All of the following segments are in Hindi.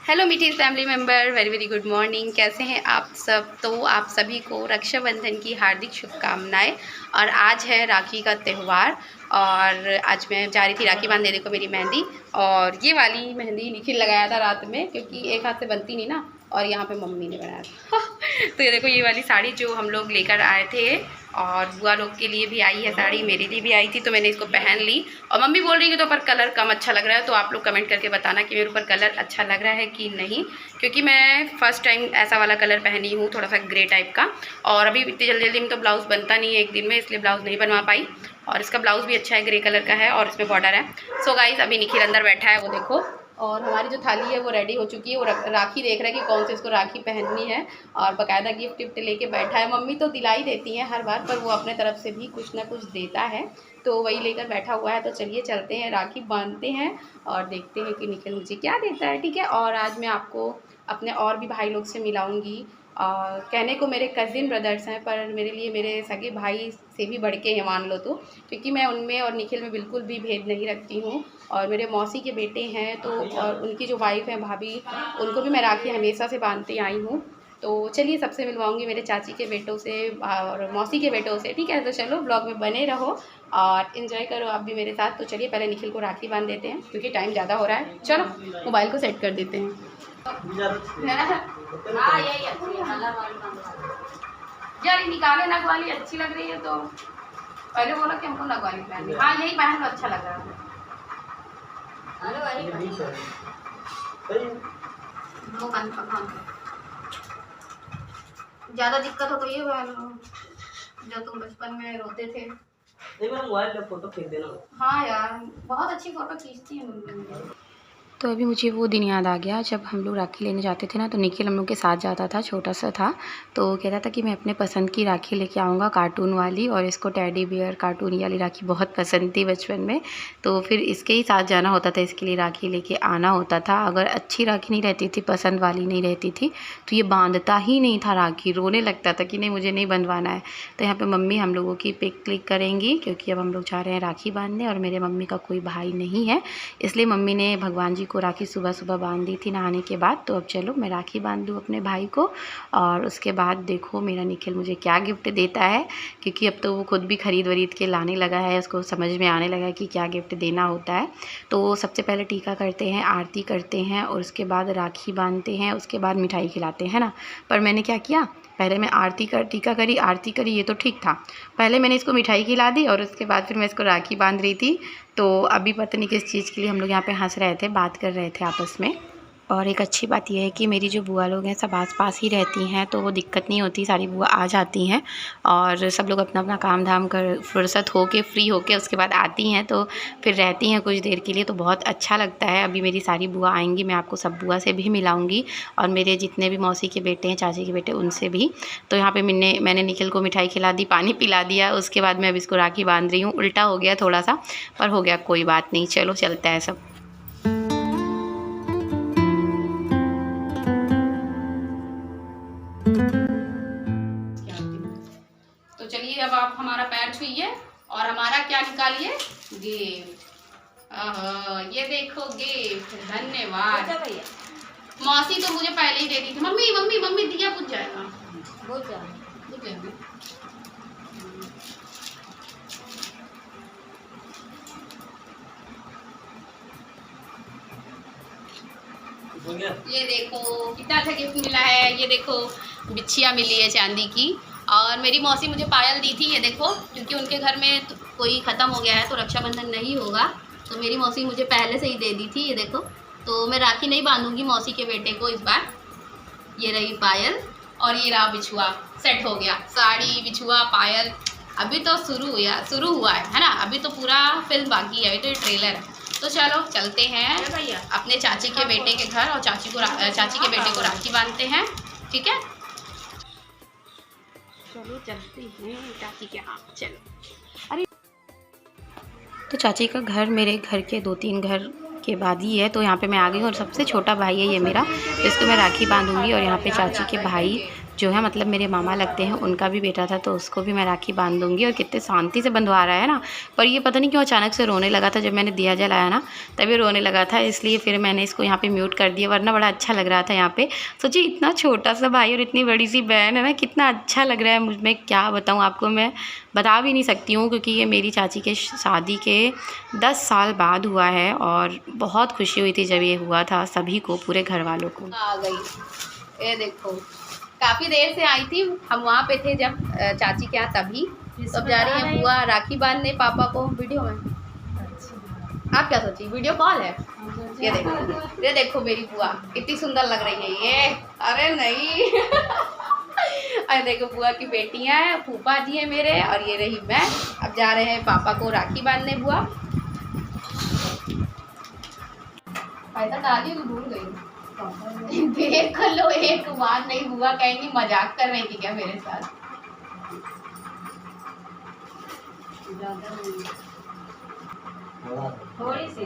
हेलो मीठी family member, very very good morning. कैसे हैं आप सब? तो आप सभी को रक्षाबंधन की हार्दिक शुभकामनाएं। और आज है राखी का त्यौहार और आज मैं जा रही थी राखी बांधने। देखो मेरी मेहंदी, और ये वाली मेहंदी निखिल लगाया था रात में, क्योंकि एक हाथ से बनती नहीं ना, और यहाँ पे मम्मी ने बनाया था। तो ये देखो, ये वाली साड़ी जो हम लोग लेकर आए थे, और बुआ लोग के लिए भी आई है साड़ी, मेरे लिए भी आई थी, तो मैंने इसको पहन ली। और मम्मी बोल रही है तो पर कलर कम अच्छा लग रहा है, तो आप लोग कमेंट करके बताना कि मेरे ऊपर कलर अच्छा लग रहा है कि नहीं, क्योंकि मैं फ़र्स्ट टाइम ऐसा वाला कलर पहनी हूँ, थोड़ा सा ग्रे टाइप का। और अभी इतनी जल्दी जल्दी में तो ब्लाउज़ बनता नहीं है एक दिन में, इसलिए ब्लाउज़ नहीं बनवा पाई। और इसका ब्लाउज़ भी अच्छा है, ग्रे कलर का है, और इसमें बॉर्डर है। सो गाइज़, अभी निखिल अंदर बैठा है, वो देखो। और हमारी जो थाली है वो रेडी हो चुकी है। वो राखी देख रहा है कि कौन सी इसको राखी पहननी है, और बाकायदा गिफ्ट विफ्ट लेके बैठा है। मम्मी तो दिलाई देती हैं हर बार, पर वो अपने तरफ से भी कुछ ना कुछ देता है, तो वही लेकर बैठा हुआ है। तो चलिए चलते हैं, राखी बांधते हैं और देखते हैं कि निखिल मुझे क्या देता है। ठीक है, और आज मैं आपको अपने और भी भाई लोग से मिलाऊंगी। कहने को मेरे कज़िन ब्रदर्स हैं, पर मेरे लिए मेरे सगे भाई से भी बढ़ के हैं, मान लो तो, क्योंकि मैं उनमें और निखिल में बिल्कुल भी भेद नहीं रखती हूँ। और मेरे मौसी के बेटे हैं, तो और उनकी जो वाइफ़ हैं भाभी, उनको भी मैं राखी हमेशा से बांधती आई हूँ। तो चलिए सबसे मिलवाऊंगी, मेरे चाची के बेटों से और मौसी के बेटों से। ठीक है, तो चलो ब्लॉग में बने रहो और इन्जॉय करो आप भी मेरे साथ। तो चलिए पहले निखिल को राखी बांध देते हैं, क्योंकि टाइम ज़्यादा हो रहा है। चलो मोबाइल को सेट कर देते हैं। हाँ यही अच्छी है, यार निकाले नग वाली अच्छी लग रही है, तो पहले बोला कि हमको नग वाली पहननी। हाँ यही पहन लो, अच्छा लग रहा है। ज़्यादा दिक्कत हो तो ये पहन लो, जो तुम बचपन में रोते थे। मेरा मोबाइल पे फोटो खींच देना। हाँ यार, बहुत अच्छी फोटो खींचती है मम्मी। तो अभी मुझे वो दिन याद आ गया जब हम लोग राखी लेने जाते थे ना, तो निखिल हम लोग के साथ जाता था, छोटा सा था, तो कहता था कि मैं अपने पसंद की राखी लेके आऊँगा, कार्टून वाली। और इसको टेडी बियर कार्टून वाली राखी बहुत पसंद थी बचपन में, तो फिर इसके ही साथ जाना होता था, इसके लिए राखी लेके आना होता था। अगर अच्छी राखी नहीं रहती थी, पसंद वाली नहीं रहती थी, तो ये बांधता ही नहीं था राखी, रोने लगता था कि नहीं मुझे नहीं बंधवाना है। तो यहाँ पर मम्मी हम लोगों की पिक क्लिक करेंगी, क्योंकि अब हम लोग जा रहे हैं राखी बांधने, और मेरे मम्मी का कोई भाई नहीं है, इसलिए मम्मी ने भगवान जी को राखी सुबह सुबह बांध दी थी नहाने के बाद। तो अब चलो मैं राखी बांध दूँ अपने भाई को, और उसके बाद देखो मेरा निखिल मुझे क्या गिफ्ट देता है, क्योंकि अब तो वो खुद भी खरीद वरीद के लाने लगा है, उसको समझ में आने लगा है कि क्या गिफ्ट देना होता है। तो सबसे पहले टीका करते हैं, आरती करते हैं, और उसके बाद राखी बांधते हैं, उसके बाद मिठाई खिलाते हैं ना। पर मैंने क्या किया, पहले मैं टीका करी, आरती करी, ये तो ठीक था। पहले मैंने इसको मिठाई खिला दी, और उसके बाद फिर मैं इसको राखी बांध रही थी। तो अभी पता नहीं किस चीज़ के लिए हम लोग यहाँ पे हंस रहे थे, बात कर रहे थे आपस में। और एक अच्छी बात यह है कि मेरी जो बुआ लोग हैं सब आस पास ही रहती हैं, तो वो दिक्कत नहीं होती, सारी बुआ आ जाती हैं, और सब लोग अपना अपना काम धाम कर फुर्सत हो के फ्री होके उसके बाद आती हैं, तो फिर रहती हैं कुछ देर के लिए, तो बहुत अच्छा लगता है। अभी मेरी सारी बुआ आएंगी, मैं आपको सब बुआ से भी मिलाऊंगी, और मेरे जितने भी मौसी के बेटे हैं, चाची के बेटे, उनसे भी। तो यहाँ पर मैंने निखिल को मिठाई खिला दी, पानी पिला दिया, उसके बाद मैं अब इसको राखी बांध रही हूँ। उल्टा हो गया थोड़ा सा, पर हो गया, कोई बात नहीं, चलो चलता है सब। तो चलिए अब आप हमारा पैर छुइए और हमारा क्या निकालिए, गिफ्ट। ये देखो गिफ्ट, धन्यवाद भैया। मौसी तो मुझे पहले ही दे दी थी। मम्मी मम्मी मम्मी दिया बुझ जाएगा, बुझ जाएगा। ये देखो कितना अच्छा गिफ्ट मिला है। ये देखो बिछिया मिली है चांदी की, और मेरी मौसी मुझे पायल दी थी, ये देखो, क्योंकि उनके घर में तो कोई ख़त्म हो गया है, तो रक्षाबंधन नहीं होगा, तो मेरी मौसी मुझे पहले से ही दे दी थी, ये देखो। तो मैं राखी नहीं बांधूंगी मौसी के बेटे को इस बार। ये रही पायल, और ये रहा बिछुआ, सेट हो गया, साड़ी बिछुआ पायल। अभी तो शुरू हुआ है ना, अभी तो पूरा फिल्म बाकी है, अभी तो ट्रेलर है। तो चलो चलते हैं अपने चाची के बेटे के घर, और चाची के बेटे को राखी बांधते हैं। ठीक है, चलो चलते हैं चाची के यहाँ। चलो, अरे तो चाची का घर मेरे घर के 2-3 घर के बाद ही है, तो यहाँ पे मैं आ गई हूँ, और सबसे छोटा भाई है ये मेरा, तो इसको मैं राखी बांधूंगी। और यहाँ पे चाची के भाई जो है मतलब मेरे मामा लगते हैं, उनका भी बेटा था, तो उसको भी मैं राखी बांध दूँगी। और कितने शांति से बंधवा रहा है ना, पर ये पता नहीं क्यों अचानक से रोने लगा था। जब मैंने दिया जलाया ना तभी रोने लगा था, इसलिए फिर मैंने इसको यहाँ पे म्यूट कर दिया, वरना बड़ा अच्छा लग रहा था यहाँ पे। सोचिए इतना छोटा सा भाई और इतनी बड़ी सी बहन है ना, कितना अच्छा लग रहा है। मुझ में क्या बताऊँ आपको, मैं बता भी नहीं सकती हूँ, क्योंकि ये मेरी चाची के शादी के 10 साल बाद हुआ है और बहुत खुशी हुई थी जब ये हुआ था, सभी को, पूरे घर वालों को। आ गई, ये देखो काफ़ी देर से आई थी, हम वहाँ पे थे जब चाची के यहाँ, तभी तब जा रही है बुआ राखी बांधने पापा को। वीडियो में आप क्या सोची, वीडियो कॉल है। ये देखो मेरी बुआ कितनी सुंदर लग रही है ये। अरे नहीं अरे देखो बुआ की बेटियां हैं, फूफा जी है मेरे, और ये रही मैं। अब जा रहे हैं पापा को राखी बांधने। बुआ पैसा डाली तो भूल गई। देख लो एक बार, नहीं बुआ कहेंगी मजाक कर रही थी क्या मेरे साथ। थोड़ी सी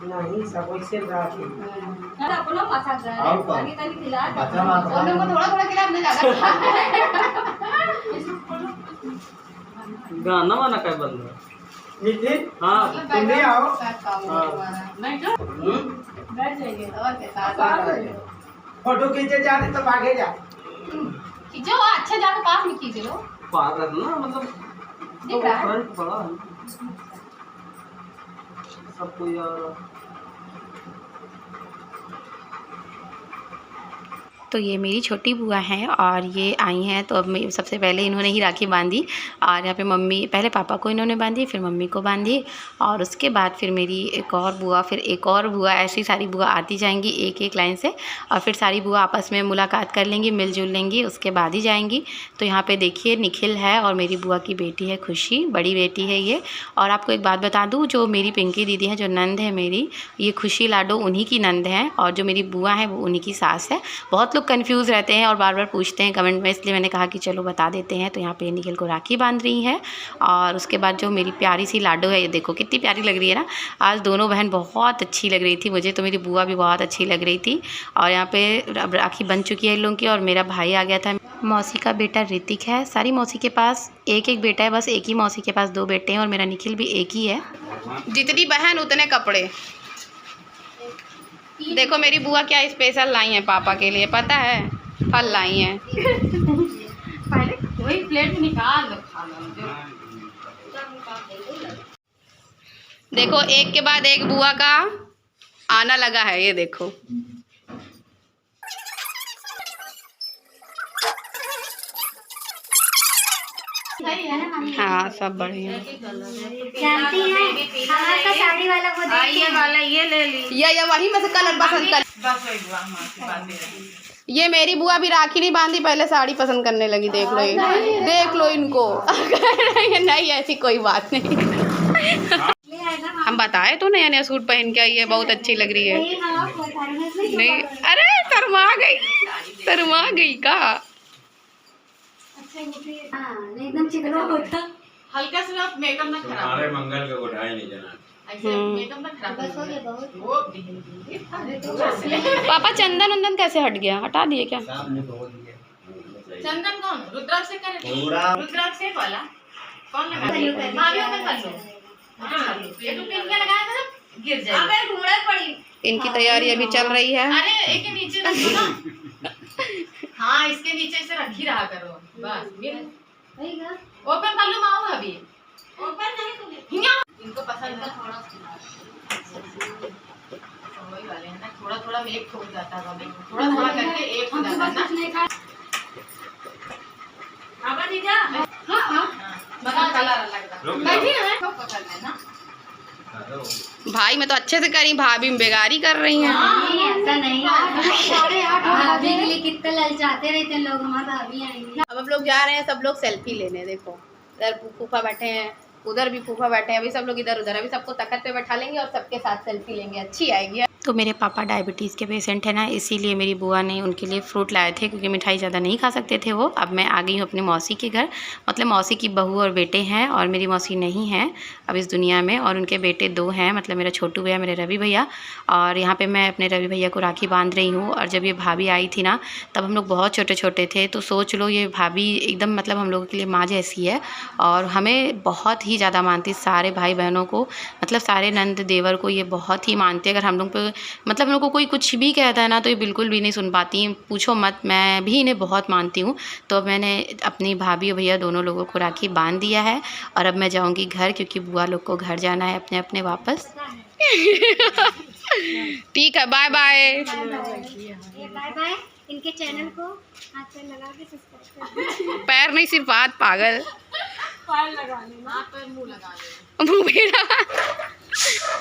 नहीं सब वैसे अपना मसाज थोड़ा खिला अपने गाना वाना काय बंद नितिन। हाँ तुम भी आओ। बैठ जाएंगे और फोटो खींचे जाते तो आगे जा खींचो, अच्छा जाकर पास में खींच लो। पास ना मतलब दिख रहा है बड़ा सबको यार। तो ये मेरी छोटी बुआ हैं और ये आई हैं, तो अब सबसे पहले इन्होंने ही राखी बांधी। और यहाँ पे मम्मी, पहले पापा को इन्होंने बांधी, फिर मम्मी को बांधी, और उसके बाद फिर मेरी एक और बुआ, फिर एक और बुआ, ऐसी सारी बुआ आती जाएंगी एक एक लाइन से। और फिर सारी बुआ आपस में मुलाकात कर लेंगी, मिलजुल लेंगी, उसके बाद ही जाएंगी। तो यहाँ पर देखिए निखिल है और मेरी बुआ की बेटी है खुशी, बड़ी बेटी है ये। और आपको एक बात बता दूँ, जो मेरी पिंकी दीदी है, जो नंद है मेरी, ये खुशी लाडो उन्हीं की नंद हैं, और जो मेरी बुआ है वो उन्हीं की सास है। बहुत कंफ्यूज रहते हैं और बार बार पूछते हैं कमेंट में, इसलिए मैंने कहा कि चलो बता देते हैं। तो यहाँ पे निखिल को राखी बांध रही है। और उसके बाद जो मेरी प्यारी सी लाडो है, ये देखो कितनी प्यारी लग रही है ना। आज दोनों बहन बहुत अच्छी लग रही थी, मुझे तो मेरी बुआ भी बहुत अच्छी लग रही थी। और यहाँ पे अब राखी बन चुकी है इन लोगों की, और मेरा भाई आ गया था। मौसी का बेटा ऋतिक है। सारी मौसी के पास एक एक बेटा है, बस एक ही मौसी के पास 2 बेटे हैं, और मेरा निखिल भी एक ही है। जितनी बहन उतने कपड़े। देखो मेरी बुआ क्या स्पेशल लाई है पापा के लिए, पता है, फल लाई हैं। पहले वही प्लेट में निकाल लो, खा लो। देखो एक के बाद एक बुआ का आना लगा है, ये देखो। हाँ सब बढ़िया। जानती हैं हमारा साड़ी वाला वो ये ले ली, ये वही में से कलर पसंद कर। ये मेरी बुआ भी राखी नहीं बांधी, पहले साड़ी पसंद करने लगी। देख लो देख लो इनको। नहीं ऐसी कोई बात नहीं। हम बताए तो नया नया सूट पहन के आई है, बहुत अच्छी लग रही है। नहीं अरे शर्मा गई का। एकदम चिकना होता, हल्का से मेकअप ना खराब। हमारे मंगल का उठाई नहीं जाना, ऐसे मेकअप ना खराब। पापा चंदन वंदन कैसे हट गया, हटा दिए क्या? चंदन कौन? रुद्राक्ष से करे, रुद्राक्ष से वाला कौन लगाया? भाभी ओपन कर लो। ये तो पिन क्या लगाया था, गिर जाएगा। अबे घूमड़ पड़ी। इनकी तैयारी अभी चल रही है। अरे एक के नीचे रखो ना। हाँ इसके नीचे से रखी रहा करो बस। ओपन कर लो माओ, अभी ओपन नहीं तो इनको पसंद है। वही वाले हैं ना, थोड़ा थोड़ा एक हो जाता है, थोड़ा थोड़ा करके एक हो जाता है ना। हाँ हाँ बता कलर अलग बैठी है ना। भाई मैं तो अच्छे से करी, भाभी बेगारी कर रही हैं। ऐसा नहीं, भाभी के लिए कितने ललचाते रहते हैं लोग, हमारे भाभी आएंगे। अब हम लोग जा रहे हैं सब लोग सेल्फी लेने। देखो इधर फूफा बैठे हैं, उधर भी फूफा बैठे हैं, अभी सब लोग इधर उधर। अभी सबको तख्त पे बैठा लेंगे और सबके साथ सेल्फी लेंगे, अच्छी आएगी। तो मेरे पापा डायबिटीज़ के पेशेंट हैं ना, इसीलिए मेरी बुआ ने उनके लिए फ़्रूट लाए थे, क्योंकि मिठाई ज़्यादा नहीं खा सकते थे वो। अब मैं आ गई हूँ अपनी मौसी के घर, मतलब मौसी की बहू और बेटे हैं, और मेरी मौसी नहीं है अब इस दुनिया में, और उनके बेटे 2 हैं, मतलब मेरा छोटू भैया, मेरे रवि भैया। और यहाँ पे मैं अपने रवि भैया को राखी बांध रही हूँ। और जब ये भाभी आई थी ना, तब हम लोग बहुत छोटे छोटे थे, तो सोच लो ये भाभी एकदम मतलब हम लोगों के लिए माँ जैसी है, और हमें बहुत ही ज़्यादा मानती, सारे भाई बहनों को, मतलब सारे नंद देवर को ये बहुत ही मानते। अगर हम लोग पे मतलब हम लोग को कोई कुछ भी कहता है ना, तो ये बिल्कुल भी नहीं सुन पाती, पूछो मत। मैं भी इन्हें बहुत मानती हूँ। तो अब मैंने अपनी भाभी और भैया दोनों लोगों को राखी बांध दिया है, और अब मैं जाऊँगी घर, क्योंकि बुआ लोग को घर जाना है अपने अपने वापस। ठीक है, बाय बाय। Bye bye. इनके चैनल को हाथ पे लगा के सब्सक्राइब कर। पैर नहीं, सिर्फ हाथ, पागल। पैर लगा लेना, पैर मुंह लगा लेना, मुंह मेरा।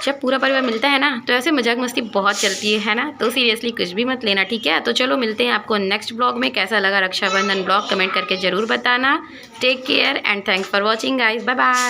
जब पूरा परिवार मिलता है ना, तो ऐसे मजाक मस्ती बहुत चलती है ना, तो सीरियसली कुछ भी मत लेना, ठीक है। तो चलो मिलते हैं आपको नेक्स्ट ब्लॉग में। कैसा लगा रक्षाबंधन ब्लॉग कमेंट करके ज़रूर बताना। Take care and thanks for watching guys, bye bye.